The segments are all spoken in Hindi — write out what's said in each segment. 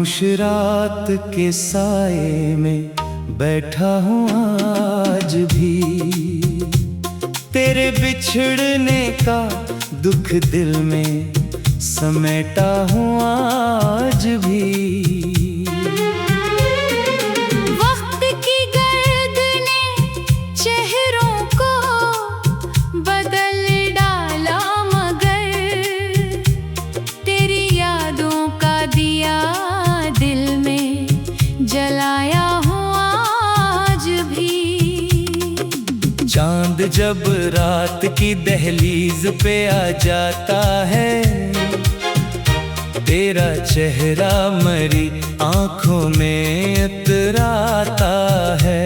खामोश रात के साए में बैठा हूँ आज भी, तेरे बिछड़ने का दुख दिल में समेटा हूँ आज भी। वक्त की गर्द ने चेहरों को बदल डाला, मगर तेरी यादों का दिया दिल में जलाया हूँ आज भी। चांद जब रात की दहलीज पे आ जाता है, तेरा चेहरा मरी आंखों में उतराता है।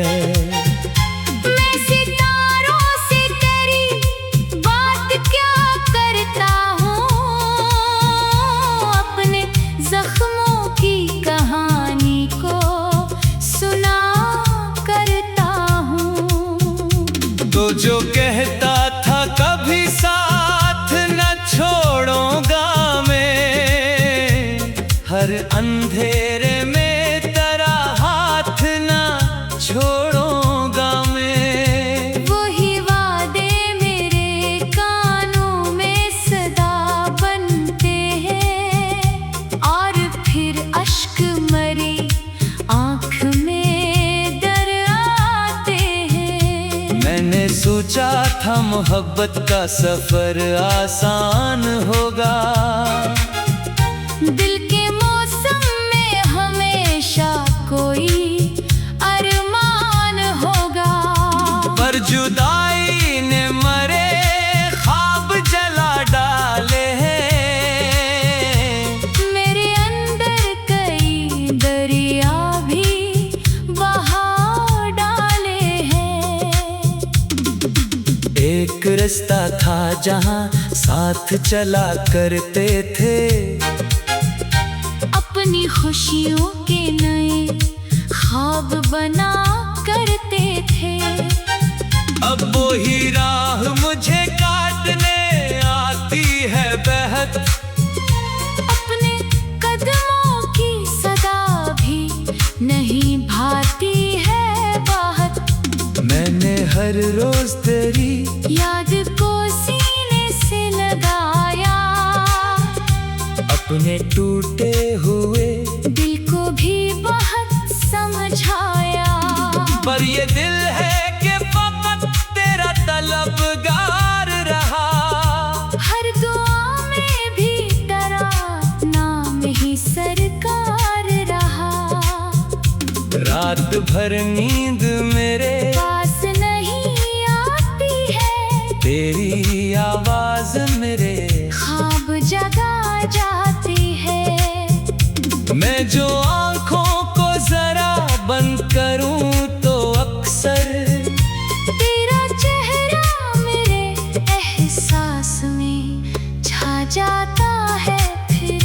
मैं सितारों से तेरी बात क्या करता हूँ, अपने जख्मों की कहानी को सुना करता हूँ। तो जो कहता था कभी साथ न छोड़ूंगा मैं, हर अंधेरे में तेरा हाथ न छोड़ूंगा मैं। वही वादे मेरे कानों में सदा बनते हैं, और फिर अश्क मरी आँख में दर आते हैं। मैंने सोचा था मोहब्बत का सफर आसान होगा, दिल के मौसम में हमेशा कोई अरमान होगा, पर जुदाई ने मरे ख्वाब जला डाले हैं। मेरे अंदर कई दरिया भी बहा डाले हैं। एक रास्ता था जहां साथ चला करते थे, अपनी खुशियों के नए ख्वाब बना करते थे। अब वो ही राह मुझे काटने आती है बेहद, अपने कदमों की सदा भी नहीं भाती है बात। मैंने हर रोज तेरी याद को सीने से लगाया, अपने टूटे हुए दिल को भी बहुत समझाया। पर ये दिल है कि फकत तेरा तलबगार रहा, हर दुआ में भी तेरा नाम ही सरकार रहा। रात भर नींद मेरे पास नहीं आती है, तेरी आवाज मेरे ख्वाब जगा जाती है। मैं जो आँखों को जरा बंद करूं तो अक्सर तेरा चेहरा मेरे एहसास में छा जाता है। फिर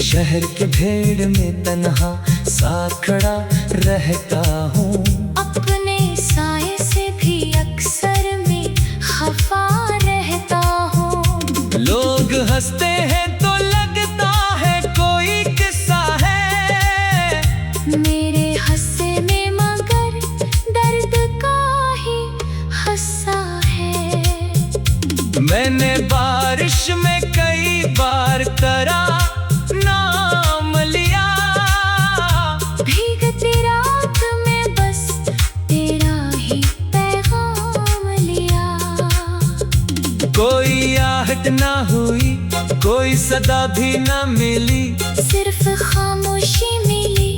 शहर के भीड़ में तन्हा सा खड़ा रहता हूँ, अपने साए से भी अक्सर में खफा रहता हूँ। लोग हंसते हैं तो लगता है कोई किस्सा है, मेरे हंसे में मगर दर्द का ही हस्सा है। मैंने बारिश में कई बार करा नाम लिया, भीगती रात में बस तेरा ही पैगाम लिया। कोई आहट ना हुई, कोई सदा भी ना मिली, सिर्फ खामोशी मिली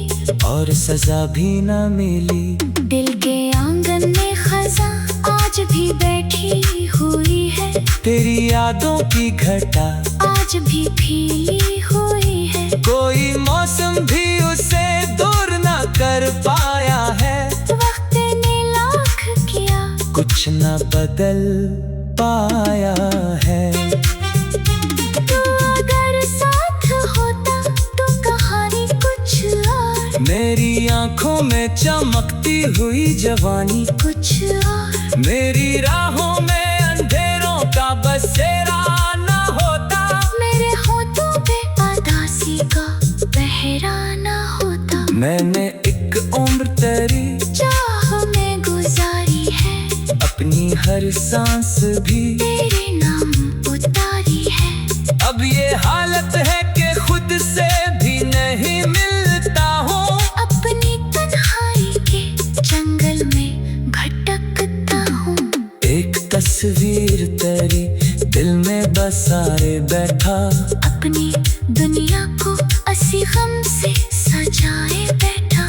और सजा भी ना मिली। दिल के आंगन में खजा आज भी बैठी हुई है, तेरी यादों की घटा आज भी फीली हुई है। कोई मौसम भी उसे दूर ना कर पाया है, वक्त ने लाख किया कुछ ना बदल पाया है। तू अगर साथ होता तो कहानी कुछ और, मेरी आंखों में चमकती हुई जवानी कुछ और। मेरी राहों में अंधेरों का बसेरा न होता, मेरे होठों पे आदासी का पहरा तेरा ना होता। मैंने एक उम्र तेरी चाह में गुजारी है, अपनी हर सांस भी तेरे नाम उतारी है। अब ये हालत है कि खुद से भी नहीं मिलता हूँ। अपनी तन्हाई के जंगल में भटकता हूँ। एक तस्वीर तेरी दिल में बसाए बैठा, अपनी दुनिया को असी गम से सजाए बैठा।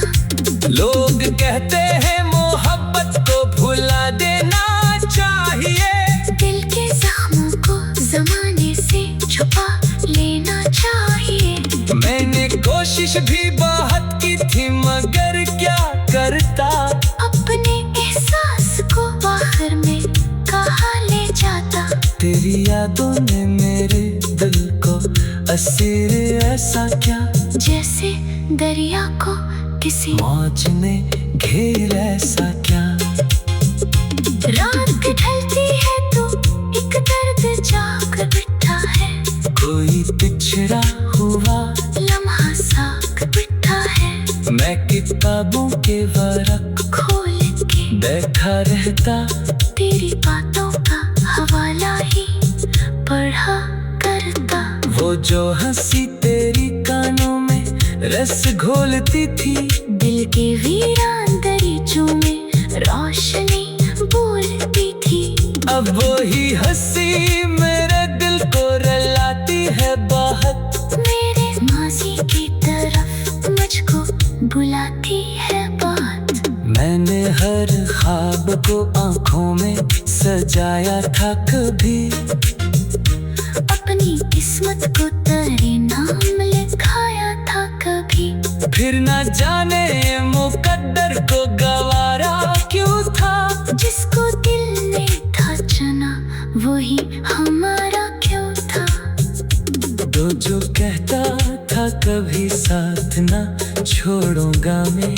लोग कहते हैं मोहब्बत को भुला देना चाहिए, दिल के जख्मों को जमाने से छुपा लेना चाहिए। मैंने कोशिश भी बहुत की थी मगर क्या करता। अपने एहसास को आखिर में कहाँ ले जाता। तेरी यादों ने मेरे दिल को असीर ऐसा क्या, जैसे दरिया को किसी मौज ने घेर ऐसा क्या। रात ढलती है तो एक दर्द जाग बैठा है। कोई पिछड़ा हुआ लम्हा साग बैठा है। मैं किताबों के वरक खोल के बैठा रहता, तेरी बातों का हवाला ही पढ़ा करता। वो जो हंसी तेरी कानों में रस घोलती थी, दिल के वीरान दरीचों में रोशनी बोलती थी। अब वही हंसी मेरे दिल को रुलाती है बहुत, मेरे माजी की तरफ मुझको बुलाती है बात। मैंने हर ख्वाब को आंखों में सजाया था कभी, अपनी किस्मत को तेरे नाम लिखाया था कभी। फिर न जाने मुकद्दर को गवारा क्यों था। जिसको दिल ने था चुना वही हमारा क्यों था। तो जो कहता था कभी साथ ना छोड़ूंगा मैं,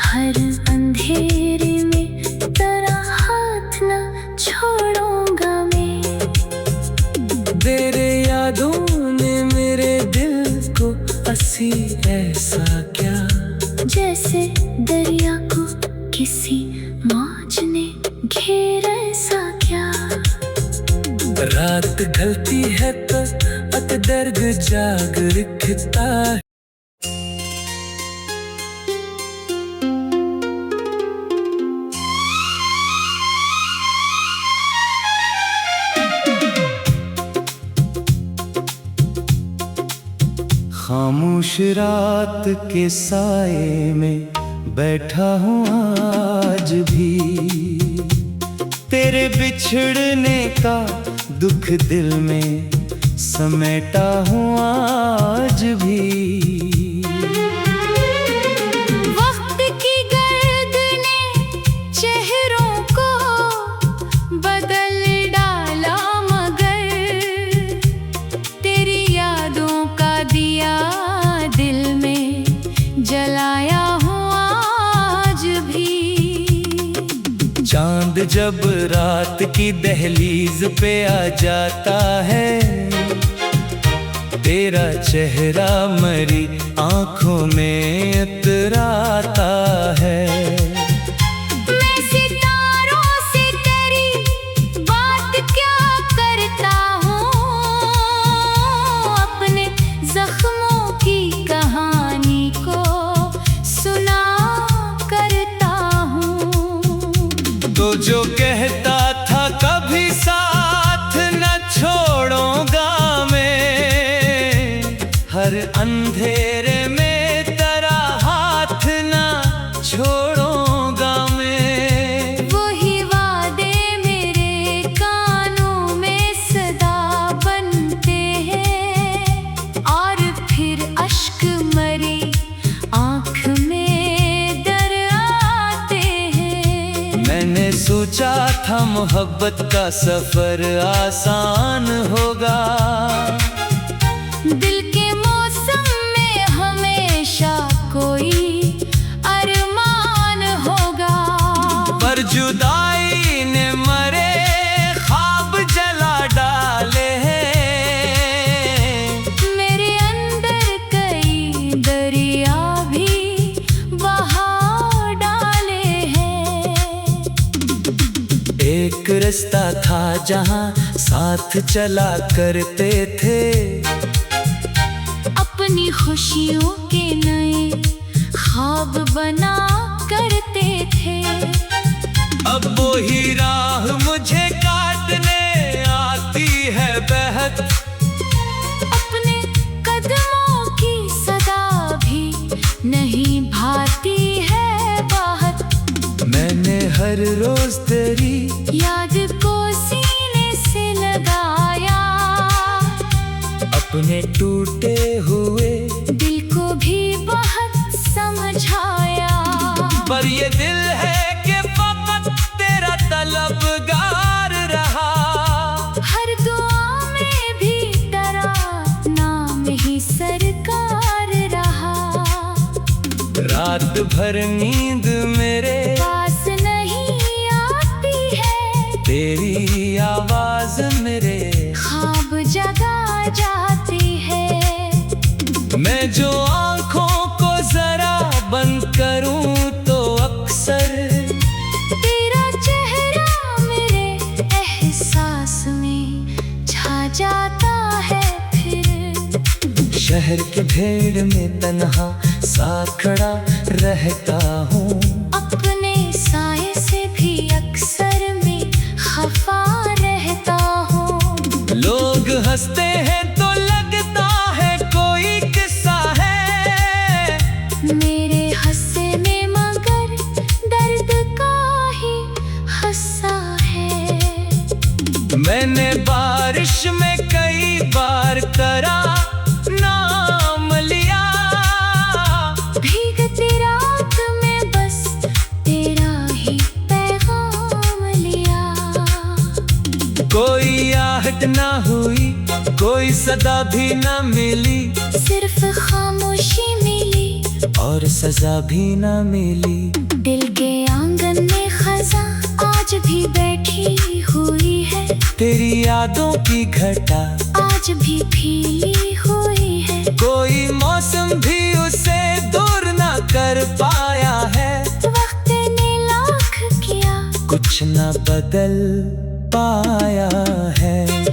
हर अंधेरे में तेरा हाथ न छोड़ूंगा मैं। तेरे यादों ने मेरे दिल को हंसी ऐसा क्या, जैसे दरिया को किसी मौज ने घेर ऐसा क्या। रात ढलती है तो अत दर्द जाग रखता है। खामोश रात के साए में बैठा हूँ आज भी, तेरे बिछड़ने का दुख दिल में समेटा हूँ आज भी। वक्त की गर्द ने चेहरों को बदल डाला मगर तेरी यादों का दिया दिल में जलाया हूँ आज भी। चांद जब रात की दहलीज पे आ जाता है, तेरा चेहरा मरी आंखों में उतराता है। मैं सितारों से तेरी बात क्या करता हूँ, अपने जख्मों की कहानी को सुना करता हूँ। तो जो कहता था कभी साथ न छोड़ूंगा मैं, हर अंधेरे में तेरा हाथ न छोड़ूंगा मैं। वही वादे मेरे कानों में सदा बनते हैं और फिर अश्क मरी आँख में दर आते हैं। मैंने सोचा था मोहब्बत का सफर आसान होगा, दिल के मौसम में हमेशा कोई अरमान होगा। पर जुदाई ने मरे ख्वाब जला डाले हैं। मेरे अंदर कई रास्ता था जहाँ साथ चला करते थे। अपनी खुशियों के नए ख्वाब बना करते थे। अब वो ही राह मुझे काटने आती है बहत। अपने कदमों की सदा भी नहीं भाती है बाहत। मैंने हर रोज तेरी याद को सीने से लगाया, अपने टूटे हुए दिल को भी बहुत समझाया। पर ये दिल है कि फकत तेरा तलबगार रहा। हर दुआ में भी तेरा नाम ही सरकार रहा। रात भर नींद मेरे पास नहीं आती है, तेरी आवाज मेरे ख्वाब जगा जाती है। मैं जो आँखों को जरा बंद करूं तो अक्सर तेरा चेहरा मेरे एहसास में छा जाता है। फिर शहर के भीड़ में तन्हा सा खड़ा रहता हूँ। अपने साए से भी अक्सर मैं खफा रहता हूँ। लोग हंसते हैं तो लगता है कोई किस्सा है। मेरे हंसे में मगर दर्द का ही हस्सा है। मैंने बारिश में कई बार तेरा नाम लिया। भीगती रात में बस तेरा ही पैगाम लिया। कोई आहट ना हुई, कोई सदा भी ना मिली, सिर्फ खामोशी मिली और सजा भी ना मिली। दिल के आंगन में खजा आज भी बैठी हुई है। तेरी यादों की घटा आज भी फीली हुई है। कोई मौसम भी उसे दूर ना कर पाया है। वक्त ने लाख किया, कुछ ना बदल पाया है।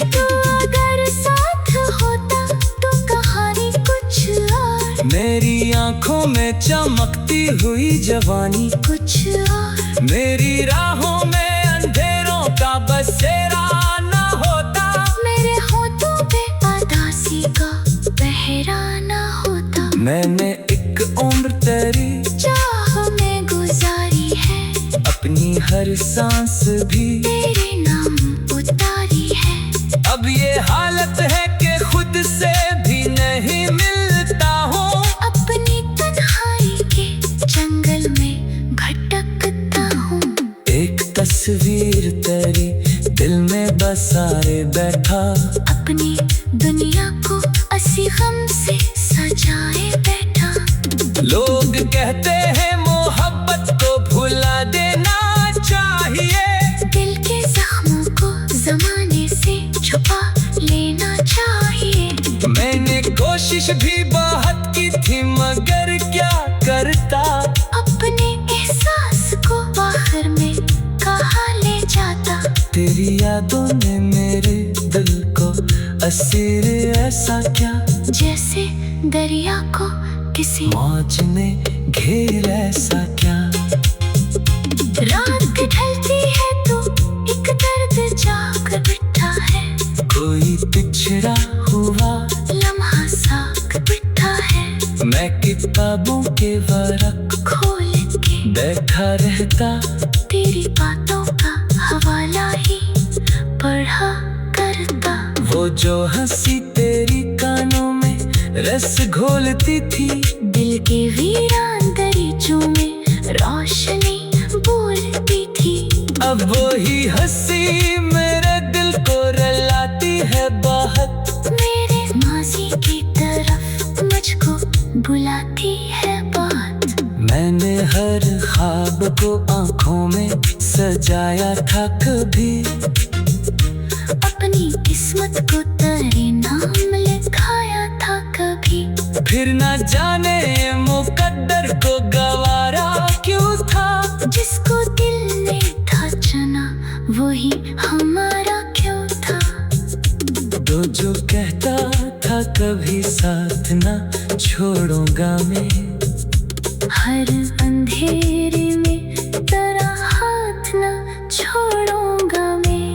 तू अगर साथ होता तो कहानी कुछ और, मेरी आंखों में चमकती हुई जवानी कुछ और। मेरी राहों में अंधेरों का बसेरा ना होता। मेरे होठों पे उदासी का पहरा ना होता। मैंने एक उम्र तेरी चाह में गुजारी है, अपनी हर सांस भी तेरे नाम उतारी है। अब ये हालत है कि खुद से भी नहीं मिलता हूँ। अपनी तन्हाई के जंगल में भटकता हूँ। एक तस्वीर तेरी दिल में बसारे बैठा। अपनी दुनिया को असी गम से सजाए बैठा। लोग कहते हैं मोहब्बत को भुला देना चाहिए। दिल के जख्मों को जमाने से छुपा लेना चाहिए। मैंने कोशिश भी बहुत की थी मगर क्या करता। अपने एहसास को आखिर में कहाँ ले जाता। तेरी यादों ने मेरे दिल को असीर ऐसा क्या, जैसे दरिया को किसी मौज ने घेर ऐसा क्या। रात ढलती है तो एक दर्द जाग बैठा है। कोई पिछड़ा हुआ लम्हा साग बैठा है। मैं किताबों के वरक खोल के बैठा रहता। तेरी बातों का हवाला ही पढ़ा करता। वो जो हंसी तेरी कानों में रस घोलती थी। दिल के वीरान दरीचों में रोशनी बोलती थी। अब वो ही हंसी मेरे दिल को रुलाती है बहुत। मेरे माजी की तरफ मुझको बुलाती है बात। मैंने हर ख्वाब को आंखों में सजाया था कभी। अपनी किस्मत को तेरे नाम लिखाया था कभी। फिर ना जाने मुकद्दर को गवारा क्यों था। जिसको दिल ने था चुना ही हमारा क्यों था। तो जो कहता था कभी साथ ना छोड़ूंगा मैं, हर अंधेरे में तेरा हाथ ना छोड़ूंगा मैं।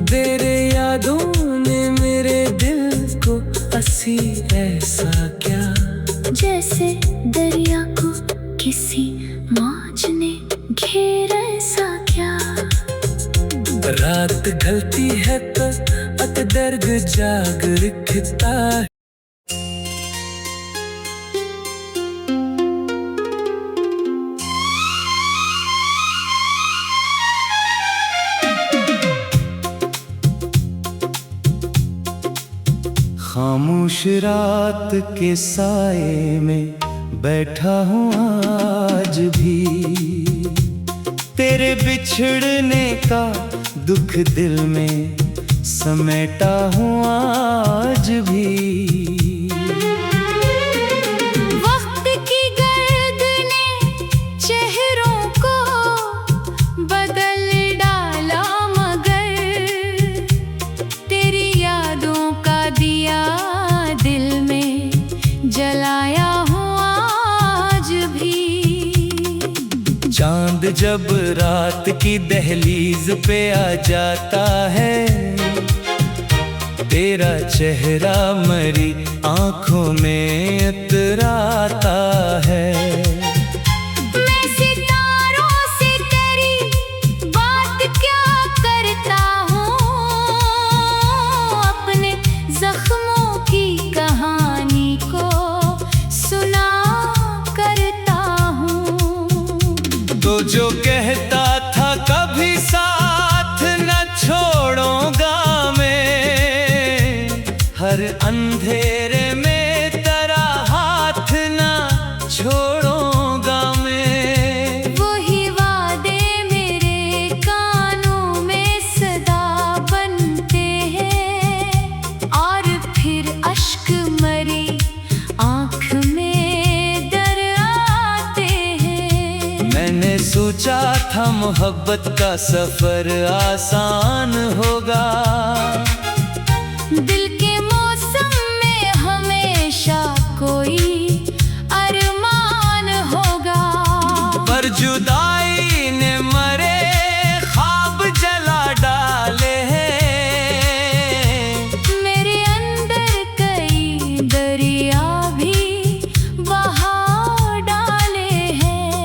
तेरे यादों ने मेरे दिल को हंसी ऐसा क्या, जैसे दरिया को किसी मौज ने घेरा ऐसा क्या। रात ढलती है तो दर्द जाग रखता है। खामोश रात के साए में बैठा हूँ आज भी, तेरे बिछड़ने का दुख दिल में समेटा हूँ आज भी। वक्त की गर्द ने चेहरों को बदल डाला, मगर तेरी यादों का दिया दिल में जलाया हूँ आज भी। चांद जब रात की दहलीज पे आ जाता है, तेरा चेहरा मरी आंखों में उतराता है। मैं सितारों से तेरी बात क्या करता हूँ, अपने जख्मों की कहानी को सुना करता हूँ। तो जो कहता था कभी साथ न छोड़ूंगा मैं, हर अंधेरे में तेरा हाथ ना छोड़ूंगा मैं। वही वादे मेरे कानों में सदा बनते हैं, और फिर अश्क मरी आँख में दर आते हैं। मैंने सोचा था मोहब्बत का सफर आसान होगा, दिल के मौसम में हमेशा कोई अरमान होगा। पर जुदाई ने मरे ख्वाब जला डाले हैं। मेरे अंदर कई दरिया भी बहा डाले हैं।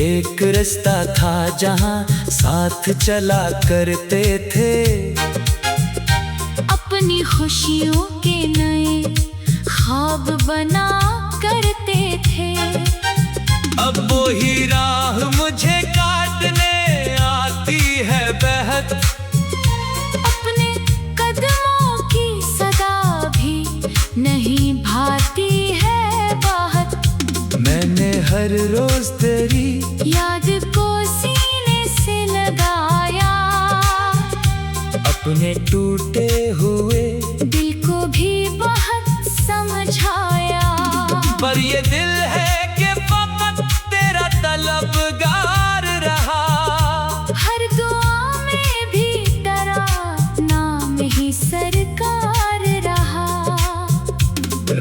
एक रास्ता था जहाँ साथ चला करते थे, अपनी खुशियों के नए ख्वाब बना करते थे। अब वो ही राह मुझे काटने आती है बहत, अपने कदमों की सदा भी नहीं भाती है बाहत। मैंने हर रोज तेरी याद को सीने से लगाया, अपने टूटे हुए दिल को भी बहुत समझाया। पर ये दिल है कि फकत तेरा तलबगार रहा, हर दुआ में भी तेरा नाम ही सरकार रहा।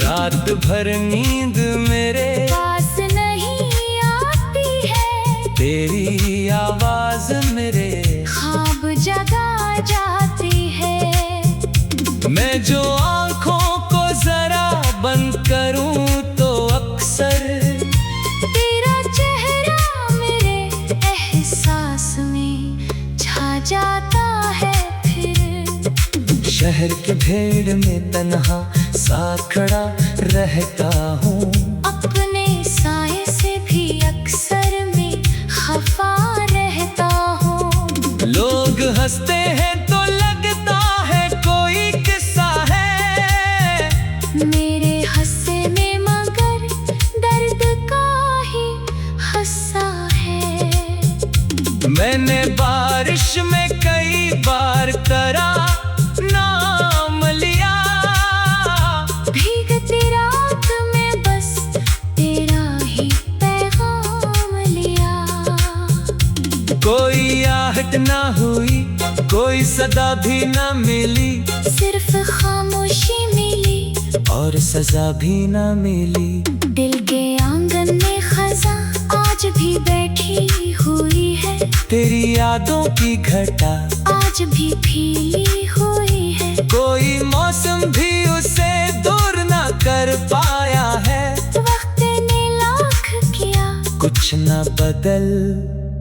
रात भर नींद मेरे पास नहीं आती है, तेरी आवाज मेरे ख्वाब जगा जाती है। मैं जो आँखों को जरा बंद करूं तो अक्सर तेरा चेहरा मेरे एहसास में छा जाता है फिर। शहर के भीड़ में तन्हा सा खड़ा रहता हूँ, अपने साए से भी अक्सर में खफा रहता हूँ। लोग हंसते हैं तो लगता है कोई किस्सा है, मेरे हंसे में मगर दर्द का ही हस्सा है। मैंने बारिश में कई बार तेरा नाम लिया, भीगती रात में बस तेरा ही पैगाम लिया। सदा भी न मिली, सिर्फ खामोशी मिली और सजा भी न मिली। दिल के आंगन में खजा आज भी बैठी हुई है, तेरी यादों की घटा आज भी फीली हुई है। कोई मौसम भी उसे दूर न कर पाया है, वक्त ने लाख किया कुछ न बदल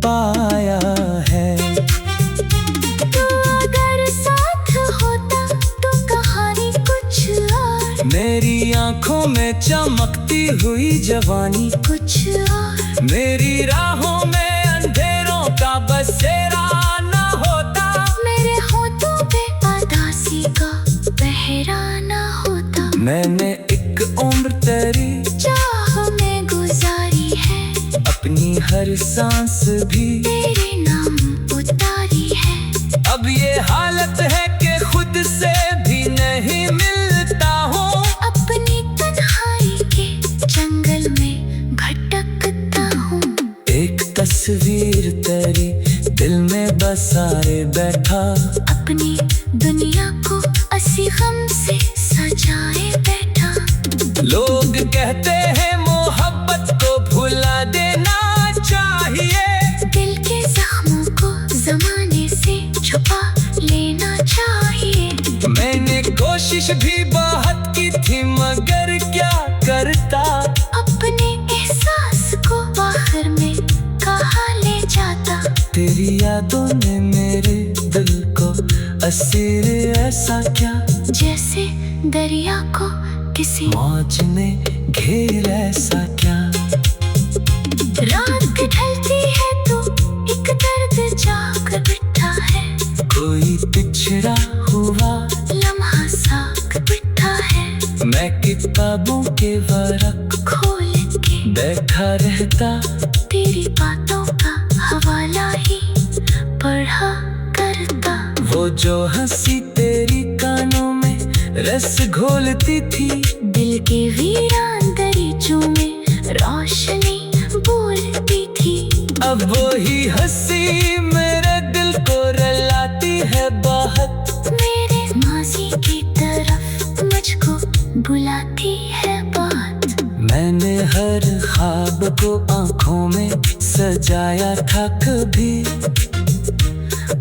पाया है। तू अगर साथ होता तो कहानी कुछ और, मेरी आंखों में चमकती हुई जवानी कुछ और। मेरी राहों में अंधेरों का बसेरा न होता, मेरे होठों पे उदासी का पहरा न होता। मैंने एक उम्र तेरी चाह में गुजारी है, अपनी हर सांस भी तेरे नाम उतारी है। अब ये हालत है कि खुद से भी नहीं मिलता हूँ, अपनी तन्हाई के जंगल में भटकता हूँ। एक तस्वीर तेरी दिल में बसाए बैठा, अपनी दुनिया को असी गम से सजाए बैठा। लोग कहते हैं मोहब्बत को भुला देना चाहिए, दिल के जख्मों को जमाने से छुपा लेना चाहिए। मैंने कोशिश भी बहुत की थी मगर क्या करता, अपने एहसास को बाहर में कहाँ ले जाता। तेरी यादों ने मेरे दिल को असीर ऐसा क्या, जैसे दरिया को किसी मौज ने घेर ऐसा क्या। रात ढलती है तो एक दर्द जाग बैठा है, कोई पिछड़ा हुआ लम्हा साग बैठा है। मैं किताबों के वरक खोल के बैठा रहता, तेरी बातों का हवाला ही पढ़ा करता। वो जो हंसी तेरी कानों में रस घोलती थी, दिल के वीरान दरीचों में रोशनी बोलती थी। अब वो ही हंसी मेरे दिल को रुलाती है बहुत, मेरे माजी की तरफ मुझको बुलाती है बात। मैंने हर ख्वाब को आंखों में सजाया था कभी,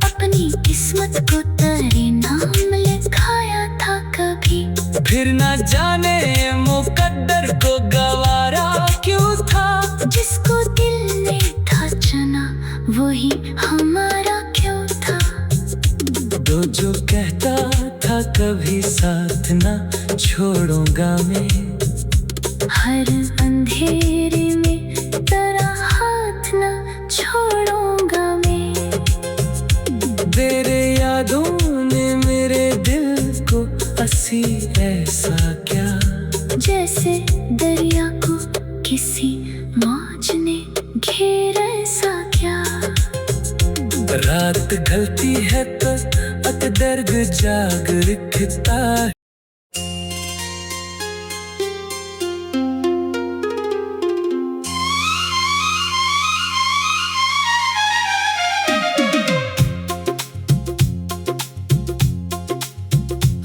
अपनी किस्मत को तेरे नाम लिखाया था कभी। फिर न जाने मुकद्दर को गवारा क्यों था, जिसको दिल ने था चुना वही हमारा क्यों था। तो जो कहता था कभी साथ ना छोड़ूंगा मैं, हर अंधेरे में तेरा हाथ न छोड़ूंगा मैं। तेरे यादों ने मेरे दिल को हंसी ऐसा क्या, जैसे दरिया को किसी मौज ने घेर ऐसा क्या। रात ढलती है तो दर्द जाग रखता है।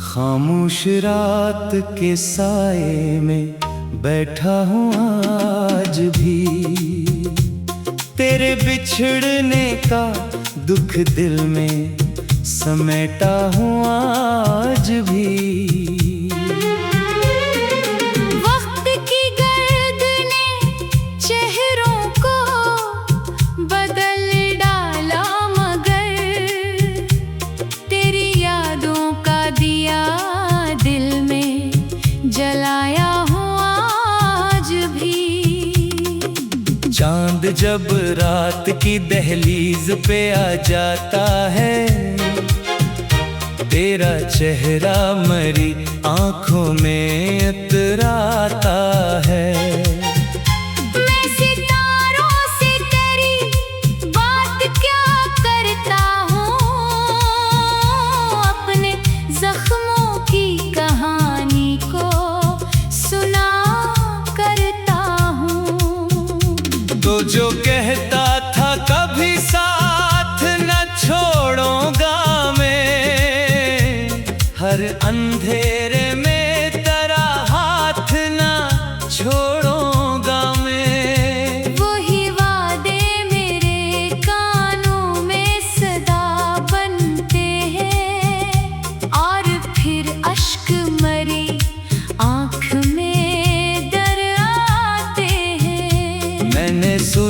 खामोश रात के साए में बैठा हूँ आज भी, तेरे बिछड़ने का दुख दिल में समेटा हूँ आज भी। वक्त की गर्द ने चेहरों को बदल डाला, मगर तेरी यादों का दिया दिल में जलाया हूँ आज भी। चांद जब रात की दहलीज पे आ जाता है, तेरा चेहरा मरी आंखों में उतराता है। मैं सितारों से तेरी बात क्या करता हूँ, अपने जख्मों की कहानी को सुना करता हूँ। तो जो कहता था कभी साथ न छोड़ूंगा मैं,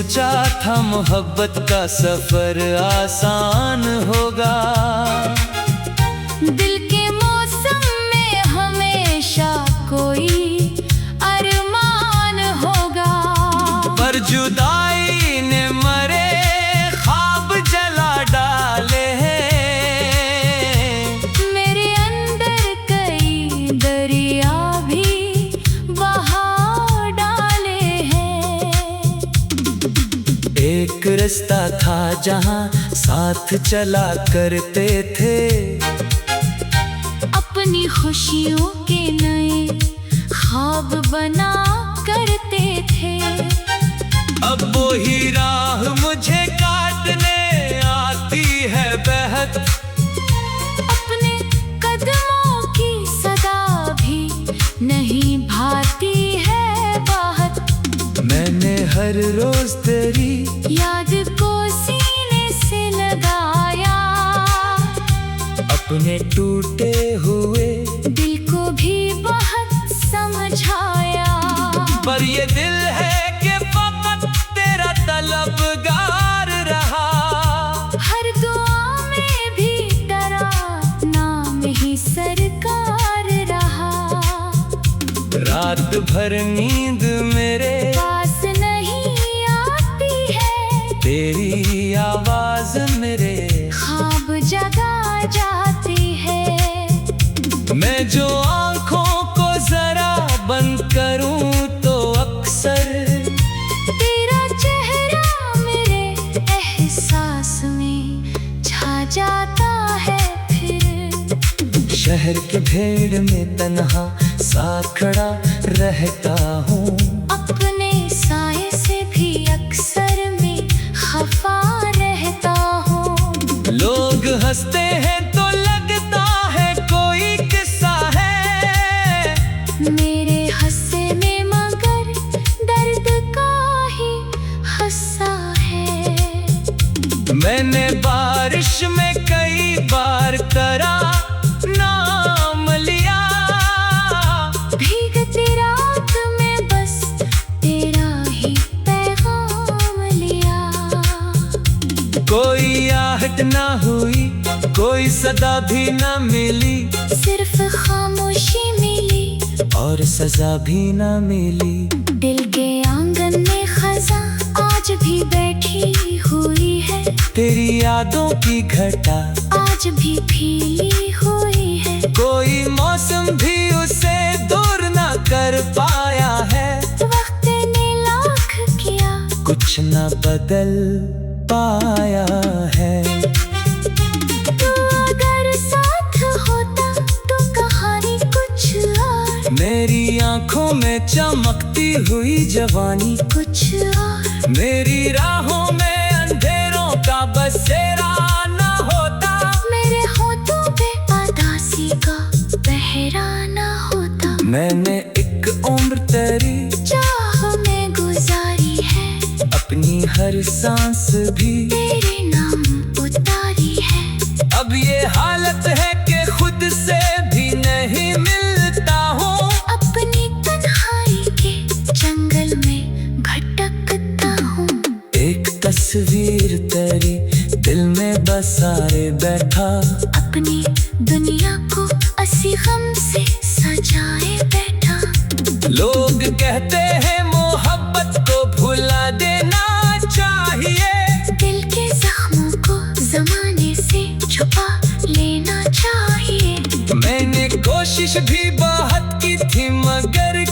सोचा था मोहब्बत का सफर आसान होगा। दिल के मौसम में हमेशा कोई अरमान होगा, पर जुदाई ने मरे ख्वाब जला डाले हैं। मेरे अंदर कई दरिया भी बहा डाले हैं। एक रास्ता था जहां साथ चला करते थे, अपनी खुशियों के नए ख्वाब बना करते थे। अब वो ही राह मुझे काटने आती है बहक, अपने कदमों की सदा भी नहीं भाती है बाहर। मैंने हर रोज तेरी याद को सीने से लगाया, अपने टूटे हुए दिल को भी बहुत समझाया। पर ये दिल है कि फकत तेरा तलबगार रहा। हर दुआ में भी तेरा नाम ही सरकार रहा। रात भर नींद मेरे पास नहीं आती है, तेरी आवाज मेरे ख्वाब जगा जाती है। मैं जो आँखों को जरा बंद करूं तो अक्सर तेरा चेहरा मेरे एहसास में छा जाता है फिर। शहर के भीड़ में तन्हा सा खड़ा रहता हूँ, अपने साए से भी अक्सर में खफा रहता हूँ। लोग हंसते हैं तो लगता है कोई किस्सा है, मेरे हंसे में मगर दर्द का ही हस्सा है। मैंने बारिश में कई बार तेरा नाम लिया, भीगती रात में बस तेरा ही पैगाम लिया। कोई आहट ना हुई, कोई सदा भी ना मिली, सिर्फ खामोशी मिली और सजा भी ना मिली। दिल के आंगन में खज़ां आज भी बैठी हुई है, तेरी यादों की घटा आज भी फीली हुई है। कोई मौसम भी उसे दूर ना कर पाया है, वक्त ने लाख किया कुछ ना बदल पाया है। तू अगर साथ होता तो कहानी कुछ और, मेरी आंखों में चमकती हुई जवानी, कुछ और। मेरी राहों में अंधेरों का बसेरा ना होता, मेरे होठों पे उदासी का पहरा ना होता। मैंने एक उम्र तेरी चाह में गुजारी है, अपनी हर सांस भी तेरे नाम उतारी है। अब ये हालत है कि खुद से भी नहीं मिलता हूँ, अपनी तन्हाई के जंगल में भटकता हूँ। एक तस्वीर तेरी दिल में बसाए बैठा, अपनी दुनिया को असी गम से सजाए बैठा। लोग कहते हैं मोहब्बत को भुला देना चाहिए, दिल के जख्मों को जमाने से छुपा लेना चाहिए। मैंने कोशिश भी बहुत की थी मगर